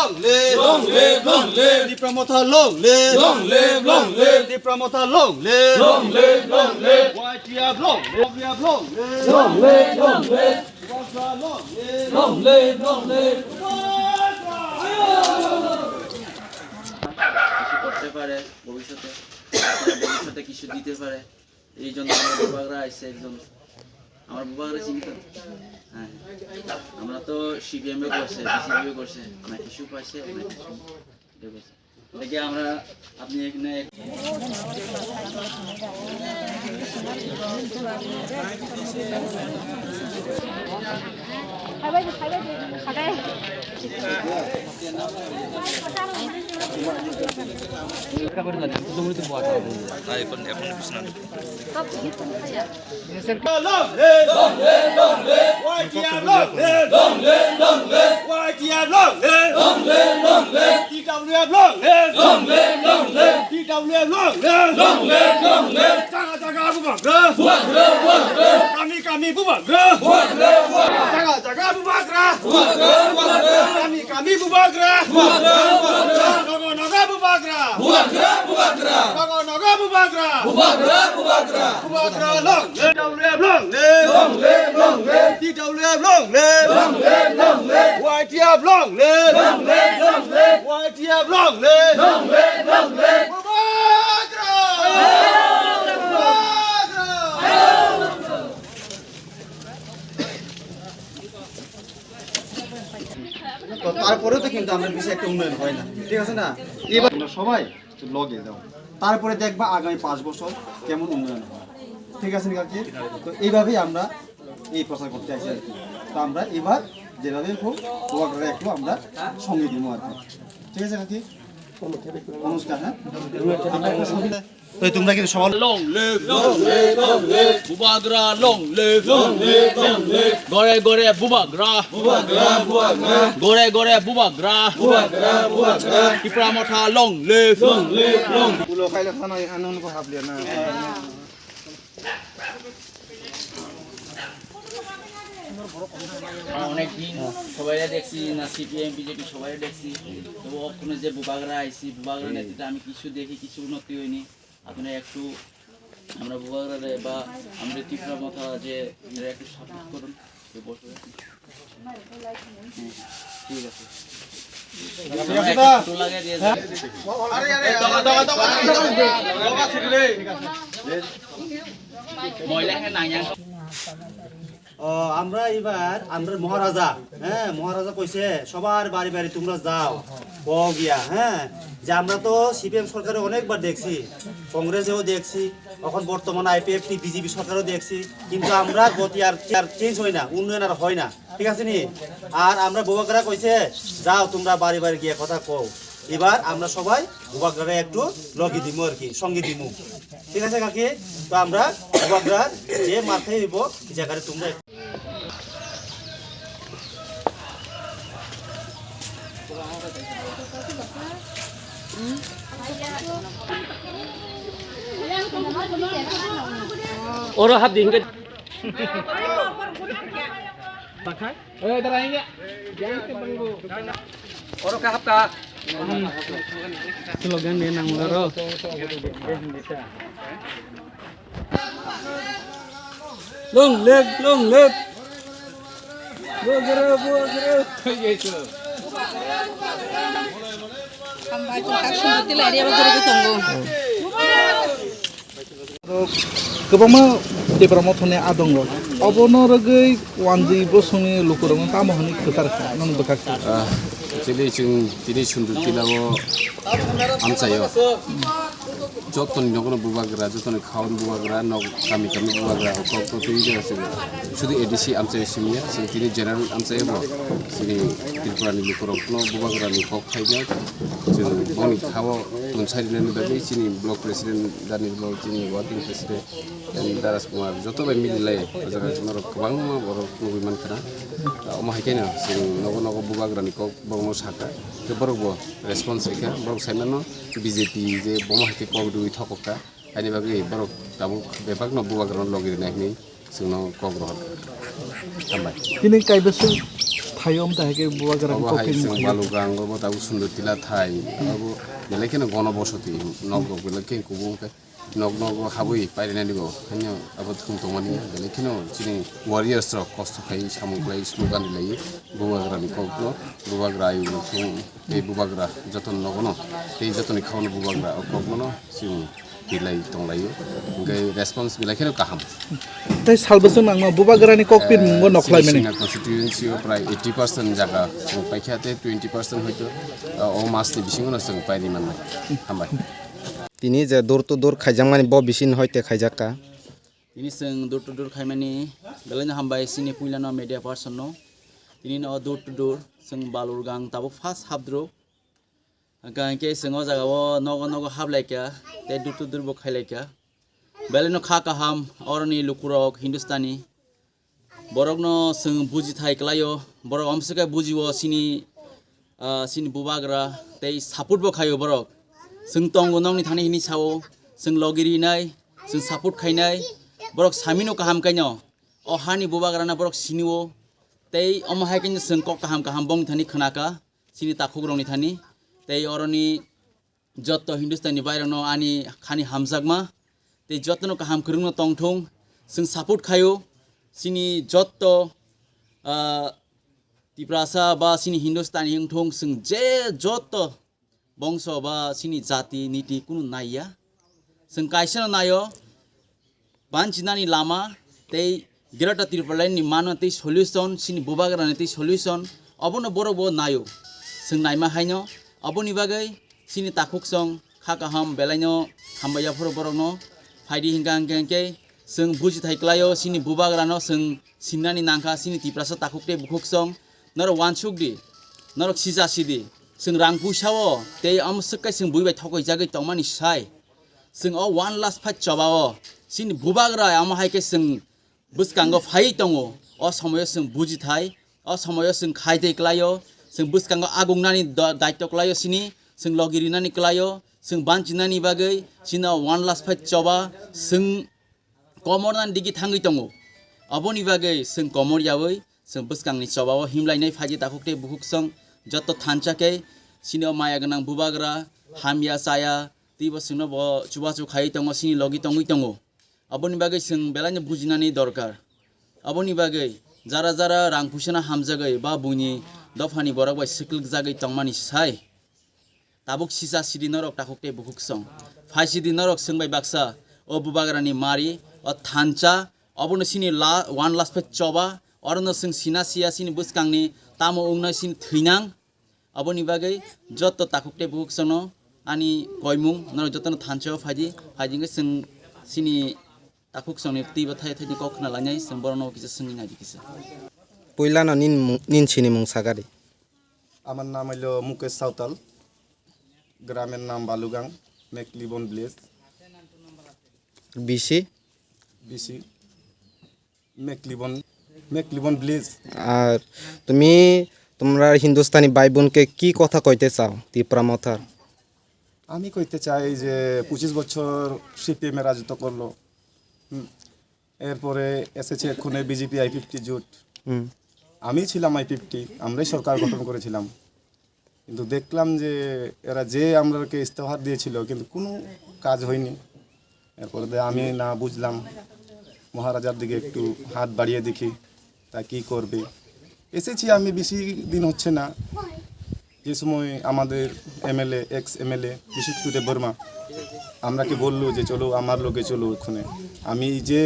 long live, long live, long live. The promoter long live, long live, long live. The promoter long live, long live, long live. YTF long live, we have long live, long live, long live. Long live, long live, long live. করতে পারে ভবিষ্যতে কিছু দিতে পারে এই জন্য আমার বুবাগরা আসছে একজন আমার বুবাগরা চিন্তা হ্যাঁ আমরা তো সিপিএমও করছে বিসিপিও করছে না কিছু পাইছে না কিছু করছে দেখে আমরা আপনি এখানে kami bubagra jaga bubagra kami bubagra nogo bubagra nogo bubagra bubagra long TWF long YTF long YTF long তারপরেও তো কিন্তু আমরা বেশি একটা উন্নয়ন হয় না ঠিক আছে না এবার আমরা সবাই লগে দাও তারপরে দেখবা আগামী 5 বছর কেমন উন্নয়ন হয় ঠিক আছে কাকি তো এইভাবেই আমরা এই প্রচার করতে আসি আর কি তো আমরা এবার যেভাবে হোক ওয়ার্ডারে একটু আমরা সঙ্গে দিব আর কি ঠিক আছে কাকি নমস্কার হ্যাঁ তো তোমরা কিন্তু সবাই long live bubagra long live gore gore bubagra gore bubagra kipra motha long live pulo khaile khana anon ko hablia na অনেকদিন সবাই দেখছি না সিপিএম বিজেপি সবাই দেখছি তো ওখানে যে বুবাগরা আইসি বুবাগরা নেতৃত্বে আমি কিছু দেখি কিছু উন্নতি হয়নি আপনারা একটু আমরা বুবাগরা বা আমরা ত্রিপুরা মাথা যে একটু সাপোর্ট করুন ঠিক আছে আমরা এবার আমরা মহারাজা হ্যাঁ মহারাজা কইছে সবার বাড়ি বাড়ি তোমরা যাও গিয়া হ্যাঁ যে আমরা তো সিপিএম সরকারে অনেকবার দেখছি কংগ্রেসেও দেখছি এখন বর্তমানে আইপিএফ বিজেপি সরকারও দেখছি কিন্তু আমরা গতি আর চেঞ্জ হয় না উন্নয়ন আর হয় না ঠিক আছে নি আর আমরা বুবাগরা কইছে যাও তোমরা বাড়ি বাড়ি গিয়ে কথা কও এবার আমরা সবাই বুবাগরা একটু লগি দিমু আর কি সঙ্গে দিমু ঠিক আছে কাকি তো আমরা বুবাগরা যে মাথায় হইব জায়গায় তোমরা oro hab ding ke pakai tarahnya jangan ke bangku oro ka hab ka slogan dia nang loro long live buagara gitu Sampai tak sulit lah dia baru tunggu. गोबां देब्रामाव आदं अबनरगै वानजि बसंनि लुकुरं तामहनि खोथारखा नों बकाखा जेरै जों दिनै सुन्दुतिलाव आमचायो যতনি নগর বুবাগ্রা যতনি খাওন বুবাগ্রা নগ কামি বুবাগ্রা হক তুই আছে শুধু এডিসি আমচাই সিমিয়া সিনি তিনি জেনারেল আমচাই বো সিনি ত্রিপুরানি লুকুরংনো বুবাগ্রানি হক খাইনা जों बनि खावो तुनसारिनानै बायदि सिनि ब्लक प्रेसिडेन्ट दानि ब्लक जोंनि वार्डिं प्रेसिडेन्ट दारास कुमार जत' बाय मिलिलाय जोङो जोंनाव गोबां बर' मुभिमेन्ट खाना अमाहायखायनो जों नगो नगो बुबाग्रानि कक बरनो साका के बरगबो रेसपन्स रेखा बरग साइनानो बिजेपि जे बमाहायखे कक दुइ थकका आनि बागै बरग दाबो बेबागनो बुबाग्रानो लगिरनायनि जोंनाव कक रह हामबाय दिनै कायबेसो थायम ताहेके बुबागरा अब हाय जों बालुगां अब दाउ सुन्दर तिला थाय अब बेलेखेनो गणबसति नग बेलेखे कुबुं नग नग हाबुई पाइरेना दिगो हन्य अब थुम तमानि बेलेखेनो चिनि वारियर्स र कष्ट खाइ सामुग्लाई स्लोगान दिलाय बुबागरा नि कग्लो बुबागरा आयु थुम ए बुबागरा जतन नगनो ते जतन खावन बुबागरा कग्लो सिउ दिलाय तंलायो ओंखाय रेसपन्स बेलेखेनो काहाम ताइ सालबोसो नांमा बुबागरानि ककपिट मुंगो नखलाय माने कन्स्टिट्युएन्सि प्राय 80% जागा जों पाइखाते 20% हयतो अ मासनि बिसिङावनो जों पाइरि माननाय हामबाय তিনি যে দূর টু দূর খাইজাং মানে ব বিसिन হইতে খাইজাকা তিনি जों दौर टु दौर खायमानि बेलायनो हामबाय सिनि पुइलानो मेडिया पार्सन नो তিনি न दौर टु दौर जों बालुरगां ताबो फार्स्ट हाबद्रो गांके जों जागाव नग नग हाबलायका ते दौर टु दौर बो खायलायका बेलायनो खा काहाम अरनि लुकुरक हिन्दुस्तानी बरकनो जों बुजि थाइक्लायो बरक अमसका बुजिवो सिनि बुबाग्रा ते सापोर्ट बो खायो बरक जों तंगो नंनि थानि हिनि सावो जों लगिरिनाय जों सापोर्ट खायनाय बरक सामिनो काहाम कायनो अ हानि बुबाग्राना बरक सिनिवो तै अमहाय किन जों क काहाम बंग थानि खनाका सिनि ताखुग्रंनि थानि तै अरनि जत्त हिन्दुस्तानी बायरनो आनि खानि हामजागमा तै जत्तनो काहाम खरुंनो तंथुं जों सापोर्ट खायो सिनि जत्त तिप्रासा बा सिनि हिन्दुस्तानी हिंथुं जों जे जत्त बंश बा सिनि जाति नीति कुनु नाइया जों काइसन नायो बानचिनानि लामा तै गिरटा त्रिपुरानि मानो तै सल्युशन सिनि बुबाग्रानि तै सल्युशन अबनो बरबो नायो जों नायमा हायनो अबनि बागै सिनि ताखुकसं खाकाहाम बेलायनो हामबायाफोर बरनो फाइदि हिंगा हिंगे जों बुजि थाइक्लायो सिनि बुबाग्रानो जों सिन्नानि नांखा सिनि तिप्रासा ताखुकते बुखुकसं नर वानसुकदि नरक सिजासिदि जों रां फैसावो ते अमसकाय जों बुइबाय थकै जागै तमानि साय जों अ 1 लाख फाइट चबावो सिनि बुबाग्रा अमहायके जों बुसकांगो फाइ दङो अ समय जों बुजि थाइ अ समय जों खायदै क्लायो जों बुसकांगो आगुंनानि दायित्व क्लायो सिनि जों लगिरिनानि क्लायो जों बानचिनानि बागै सिना 1 लाख फाइट चबा जों कमरनानि दिगि थांगै दङो अबनि बागै जों कमरियावै जों बुसकांनि चबावो हिमलायनाय फाजि ताखुकते बुखुकसं जत्त थानचाके सिनो माया गनां बुबाग्रा हामिया साया तिबो सिनो ब चुबाचु खाइ तंगो सिनि लगी तंगै अबनि बागै जों बेलायनो बुजिनानि दरकार अबनि बागै जारा जारा रां फुसना हामजागै बा बुनि दफानि बरक बाय सिकल जागै तंमानि साय ताबुक सिसा सिदि नरक ताखुकते बुखुकसं फाइसिदि नरक सोंबाय बाक्सा अ बुबाग्रानि मारि अ थानचा अबनो सिनि 1 लाख पे चबा अरनो जों सिना सिया सिनि बुसकांनि तामो उंना सिनि थैनां अबनि बागै जत्त ताखुकते बुखुकसनो आनि गयमुं नर जत्तनो थानचाव फाइदिंगे जों सिनि ताखुकसंनि तिबो थाय थायनि कखना लानाय जों बरनो किसे सोंनि नायदि किसे পইলানো নিন চিনি মুং সাগারি আমার নাম হলো মুকেশ সাঁওতাল গ্রামের নাম বালুগাং মেকলিবন ভিলেজ বিসি বিসি মেকলিবন ভিলেজ আর তুমি তোমরা হিন্দুস্তানি ভাই বোনকে কি কথা কইতে চাও ত্রিপুরা মথার আমি কইতে চাই যে 25 বছর সিপিএম এর রাজত্ব করলো এরপরে এসেছে এখন বিজেপি আই50 জোট আমি ছিলাম আই50 আমরাই সরকার গঠন করেছিলাম কিন্তু দেখলাম যে এরা যে আমরাকে ইস্তফা দিয়েছিল কিন্তু কোনো কাজ হয়নি এরপরে আমি না বুঝলাম মহারাজার দিকে একটু হাত বাড়িয়ে দেখি তা কি করবে এসেছি আমি বেশি দিন হচ্ছে না যে সময় আমাদের MLA ex MLA Biswajit Barma আমরাকে বললো যে চলো আমার লোকে চলো ওখানে আমি যে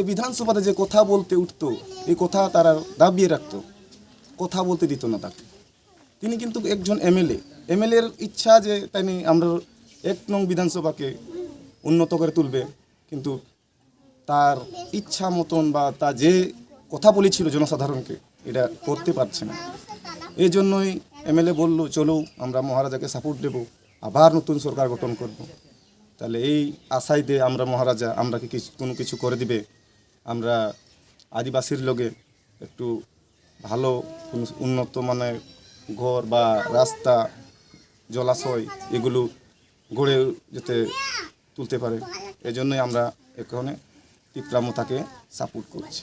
বিধানসভাতে যে কথা বলতে উঠতো এই কথা তারা দাবিয়ে রাখতো কথা বলতে দিত না তাকে তিনি কিন্তু একজন এমএলএর ইচ্ছা যে তাই আমরা 1 নং বিধানসভাকে উন্নত করে তুলবে কিন্তু তার ইচ্ছা মতন বা তা যে কথা বলেছিল জনসাধারণকে এটা করতে পারছে না এই জন্যই এমএলএ বললো চলো আমরা মহারাজাকে সাপোর্ট দেব আবার নতুন সরকার গঠন করব তাহলে এই আশায় দিয়ে আমরা মহারাজা আমরা কি কোনো কিছু করে দিবে আমরা আদিবাসীর লগে একটু ভালো উন্নত মানের ঘর বা রাস্তা জলাশয় এগুলো গড়ে যেতে তুলতে পারে এজন্যই আমরা এখানে ত্রিপুরা মথাকে সাপোর্ট করছি